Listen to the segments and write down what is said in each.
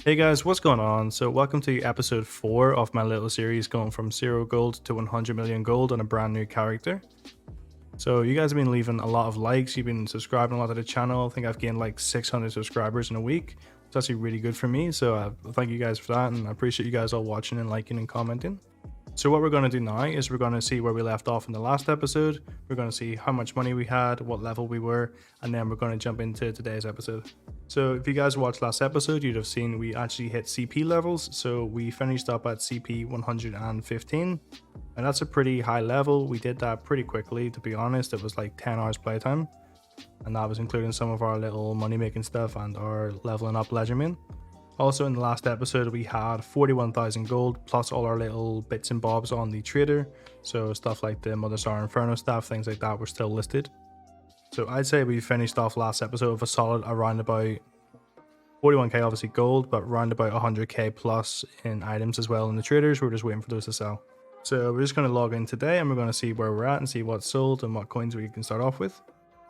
Hey guys, what's going on? So, welcome to episode 4 of my little series going from 0 gold to 100 million gold on a brand new character. So, you guys have been leaving a lot of likes, you've been subscribing a lot to the channel. I think I've gained like 600 subscribers in a week. It's actually really good for me. So, thank you guys for that, and I appreciate you guys all watching and liking and commenting. So what we're going to do now is we're going to see where we left off in the last episode. We're going to see how much money we had, what level we were, and then we're going to jump into today's episode. So if you guys watched last episode, you'd have seen we actually hit CP levels. So we finished up at CP 115, and that's a pretty high level. We did that pretty quickly, to be honest. It was like 10 hours playtime, and that was including some of our little money making stuff and our leveling up legend. Also in the last episode we had 41,000 gold plus all our little bits and bobs on the trader, so stuff like the Mother Star Inferno staff, things like that were still listed. So I'd say we finished off last episode with a solid around about 41k obviously gold, but around about 100k plus in items as well in the traders. We're just waiting for those to sell. So we're just going to log in today and we're going to see where we're at and see what's sold and what coins we can start off with.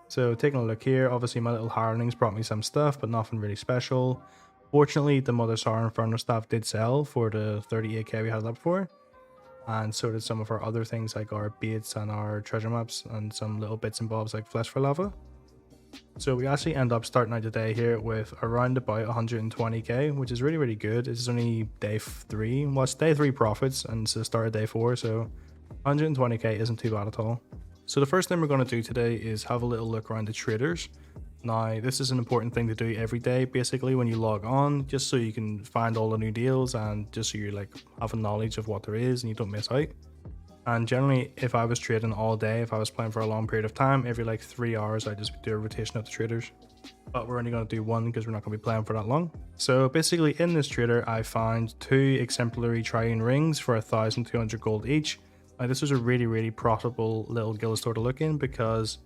So taking a look here, obviously my little hirelings brought me some stuff, but nothing really special. Fortunately, the Mother Star Inferno staff did sell for the 38k we had it up for, and so did some of our other things like our baits and our treasure maps and some little bits and bobs like Flesh for Lava. So we actually end up starting out today here with around about 120k, which is really good. It's only day 3, well it's day 3 profits and it's the start of day 4, so 120k isn't too bad at all. So the first thing we're going to do today is have a little look around the traders. Now, this is an important thing to do every day, basically, when you log on, just so you can find all the new deals and just so you like have a knowledge of what there is and you don't miss out. And generally, if I was trading all day, if I was playing for a long period of time, every like 3 hours, I just do a rotation of the traders. But we're only going to do one because we're not going to be playing for that long. So basically, in this trader, I found 2 exemplary triune rings for 1,200 gold each. Now, this was a really profitable little guild store to look in because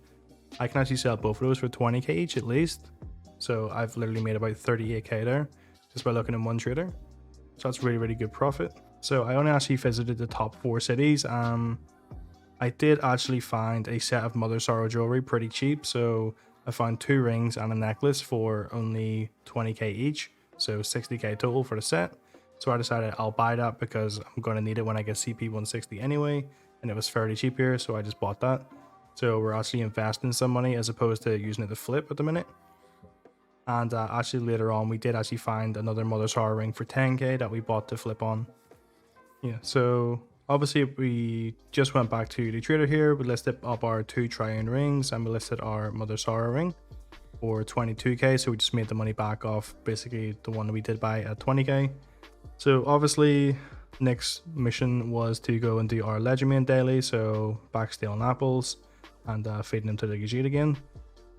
I can actually sell both of those for 20k each at least. So I've literally made about 38k there just by looking in one trader. So that's really good profit. So I only actually visited the top 4 cities. I did actually find a set of Mother Sorrow jewelry pretty cheap. So I found 2 rings and a necklace for only 20k each. So 60k total for the set. So I decided I'll buy that because I'm going to need it when I get CP 160 anyway. And it was fairly cheap here, so I just bought that. So we're actually investing some money as opposed to using it to flip at the minute. And actually later on, we did actually find another Mother Sorrow ring for 10k that we bought to flip on. Yeah, so obviously we just went back to the trader here. We listed up our 2 triune rings and we listed our Mother Sorrow ring for 22k. So we just made the money back off basically the one that we did buy at 20k. So obviously next mission was to go and do our legend main daily. So back stealing apples and feeding them to the Gajit again.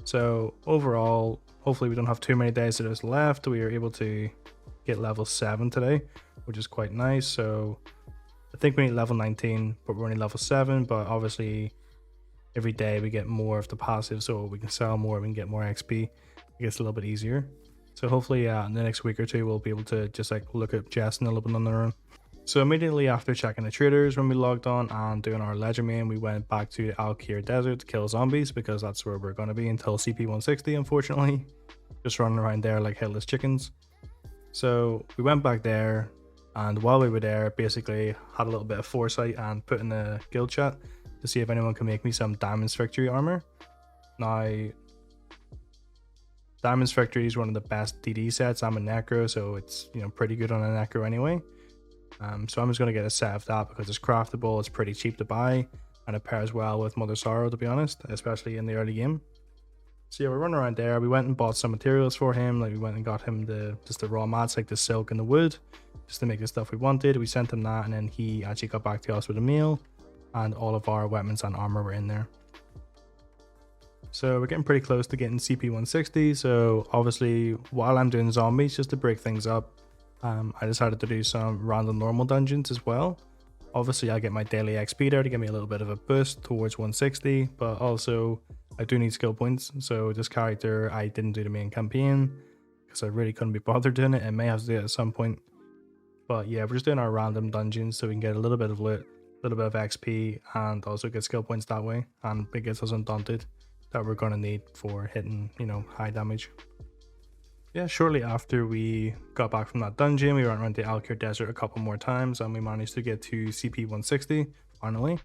So overall, hopefully we don't have too many days that is left. We are able to get level 7 today, which is quite nice. So I think we need level 19, but we're only level 7. But obviously every day we get more of the passive, so we can sell more, we can get more XP. It gets a little bit easier. So hopefully in the next week or 2 we'll be able to just like look at Jess and a little bit on their own. So immediately after checking the traders when we logged on and doing our legend main, we went back to the Al-Kir Desert to kill zombies because that's where we're going to be until CP 160, unfortunately. Just running around there like headless chickens. So we went back there, and while we were there, basically had a little bit of foresight and put in the guild chat to see if anyone can make me some Diamond's Victory armor. Now, Diamond's Victory is one of the best DD sets. I'm a Necro, so it's pretty good on a Necro anyway. So I'm just going to get a set of that because it's craftable, it's pretty cheap to buy, and it pairs well with Mother Sorrow, to be honest, especially in the early game. So yeah, we're running around there. We went and bought some materials for him. Like we went and got him just the raw mats, like the silk and the wood, just to make the stuff we wanted. We sent him that, and then he actually got back to us with a meal, and all of our weapons and armor were in there. So we're getting pretty close to getting CP 160. So obviously, while I'm doing zombies, just to break things up, I decided to do some random normal dungeons as well. Obviously, I get my daily XP there to give me a little bit of a boost towards 160, but also I do need skill points. So this character, I didn't do the main campaign because I really couldn't be bothered doing it. I may have to do it at some point. But yeah, we're just doing our random dungeons so we can get a little bit of loot, a little bit of XP, and also get skill points that way. And it gets us undaunted that we're going to need for hitting, high damage. Yeah, shortly after we got back from that dungeon, we went around the Alkir Desert a couple more times and we managed to get to CP 160 finally.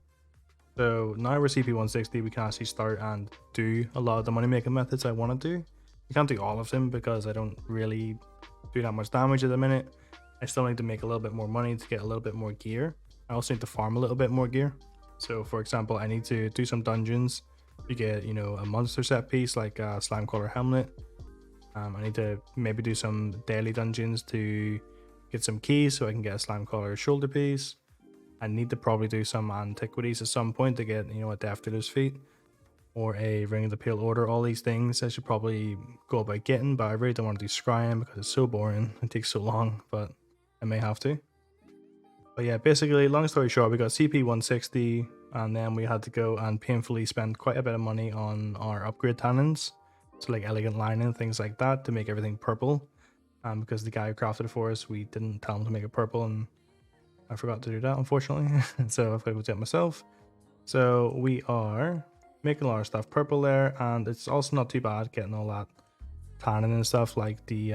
So now we're CP 160, we can actually start and do a lot of the money making methods I want to do. You can't do all of them because I don't really do that much damage at the minute. I still need to make a little bit more money to get a little bit more gear. I also need to farm a little bit more gear. So for example, I need to do some dungeons to get, you know, a monster set piece like a slime collar helmet. I need to maybe do some daily dungeons to get some keys so I can get a slime collar shoulder piece. I need to probably do some antiquities at some point to get, you know, a Death Dealer's Feet or a Ring of the Pale Order. All these things I should probably go about getting, but I really don't want to do scrying because it's so boring. It takes so long, but I may have to. But yeah, basically, long story short, we got CP 160 and then we had to go and painfully spend quite a bit of money on our upgrade tannins. So like elegant lining, things like that to make everything purple. Because the guy who crafted it for us, we didn't tell him to make it purple and I forgot to do that, unfortunately. So I've got to go do it myself. So we are making a lot of stuff purple there, and it's also not too bad getting all that tannin and stuff like the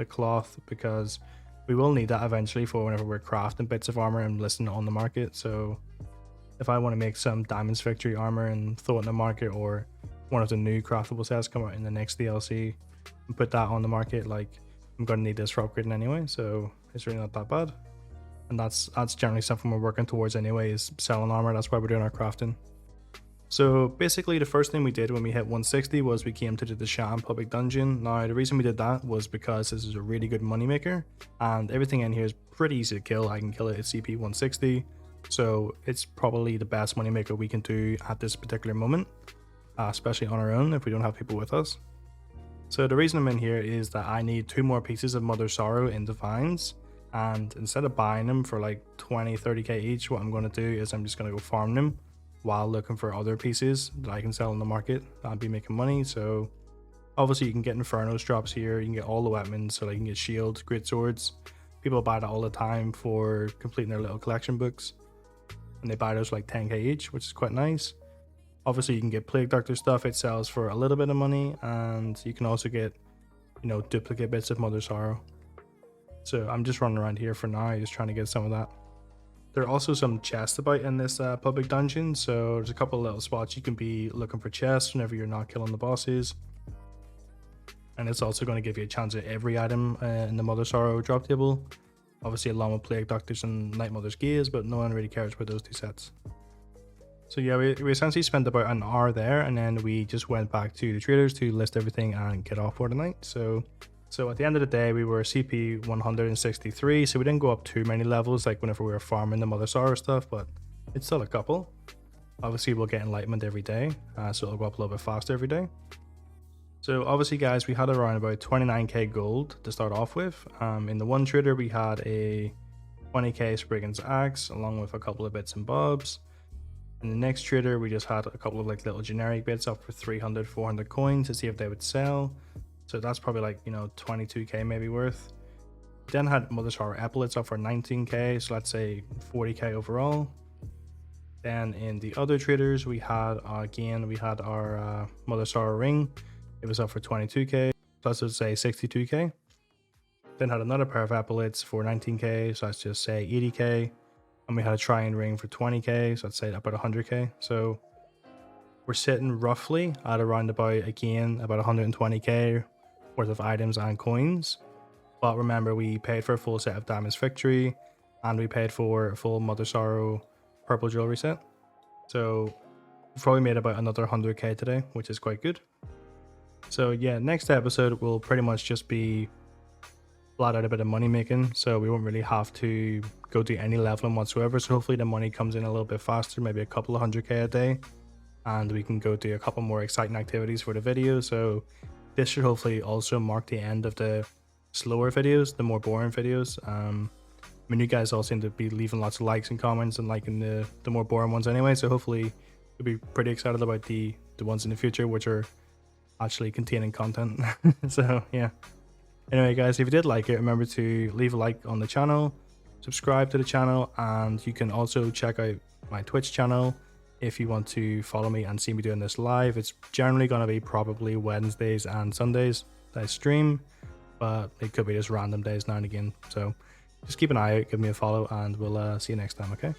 cloth, because we will need that eventually for whenever we're crafting bits of armor and listing it on the market. So if I want to make some Diamond's Victory armor and throw it in the market, or one of the new craftable sets come out in the next DLC and put that on the market, like I'm going to need this for upgrading anyway, so it's really not that bad. And that's generally something we're working towards anyway, is selling armor. That's why we're doing our crafting. So basically the first thing we did when we hit 160 was we came to the Sham public dungeon. Now the reason we did that was because this is a really good moneymaker and everything in here is pretty easy to kill. I can kill it at CP 160, so it's probably the best moneymaker we can do at this particular moment, especially on our own if we don't have people with us. So the reason I'm in here is that I need 2 more pieces of Mother Sorrow in Divines, and instead of buying them for like 20-30k each, what I'm going to do is I'm just going to go farm them while looking for other pieces that I can sell in the market and be making money. So obviously you can get Infernos drops here, you can get all the weapons, so like you can get shields, great swords. People buy that all the time for completing their little collection books, and they buy those for like 10k each, which is quite nice. Obviously you can get Plague Doctor stuff, it sells for a little bit of money, and you can also get, you know, duplicate bits of Mother Sorrow. So I'm just running around here for now, just trying to get some of that. There are also some chests about in this public dungeon, so there's a couple of little spots you can be looking for chests whenever you're not killing the bosses. And it's also going to give you a chance at every item in the Mother Sorrow drop table. Obviously along with Plague Doctors and Night Mother's Gaze, but no one really cares about those 2 sets. So yeah, we essentially spent about an hour there, and then we just went back to the traders to list everything and get off for the night. So at the end of the day, we were CP 163, so we didn't go up too many levels like whenever we were farming the Mother Sorrow stuff, but it's still a couple. Obviously, we'll get enlightenment every day, so it'll go up a little bit faster every day. So obviously, guys, we had around about 29k gold to start off with. In the one trader, we had a 20k Brigand's Axe, along with a couple of bits and bobs. In the next trader, we just had a couple of like little generic bits up for 300-400 coins to see if they would sell. So that's probably like, you know, 22k maybe worth. Then had Mother Sorrow Epaulets up for 19k, so let's say 40k overall. Then in the other traders, we had our Mother Sorrow Ring. It was up for 22k, so let's say 62k. Then had another pair of Epaulets for 19k, so let's just say 80k. And we had a Triune Ring for 20k, so let's say about 100k. So we're sitting roughly at around about 120k worth of items and coins. But remember, we paid for a full set of Diamond's Victory, and we paid for a full Mother Sorrow purple jewelry set. So we've probably made about another 100k today, which is quite good. So yeah, next episode will pretty much just be flat out a bit of money making, so we won't really have to go do any leveling whatsoever. So hopefully the money comes in a little bit faster, maybe a couple of 100k a day, and we can go do a couple more exciting activities for the video. So this should hopefully also mark the end of the slower videos, the more boring videos. I mean, you guys all seem to be leaving lots of likes and comments and liking the more boring ones anyway, so hopefully you'll be pretty excited about the ones in the future which are actually containing content. So yeah, anyway guys, if you did like it, remember to leave a like on the channel, subscribe to the channel, and you can also check out my Twitch channel if you want to follow me and see me doing this live. It's generally going to be probably Wednesdays and Sundays that I stream. but it could be just random days now and again. So just keep an eye out, give me a follow, and we'll see you next time, okay?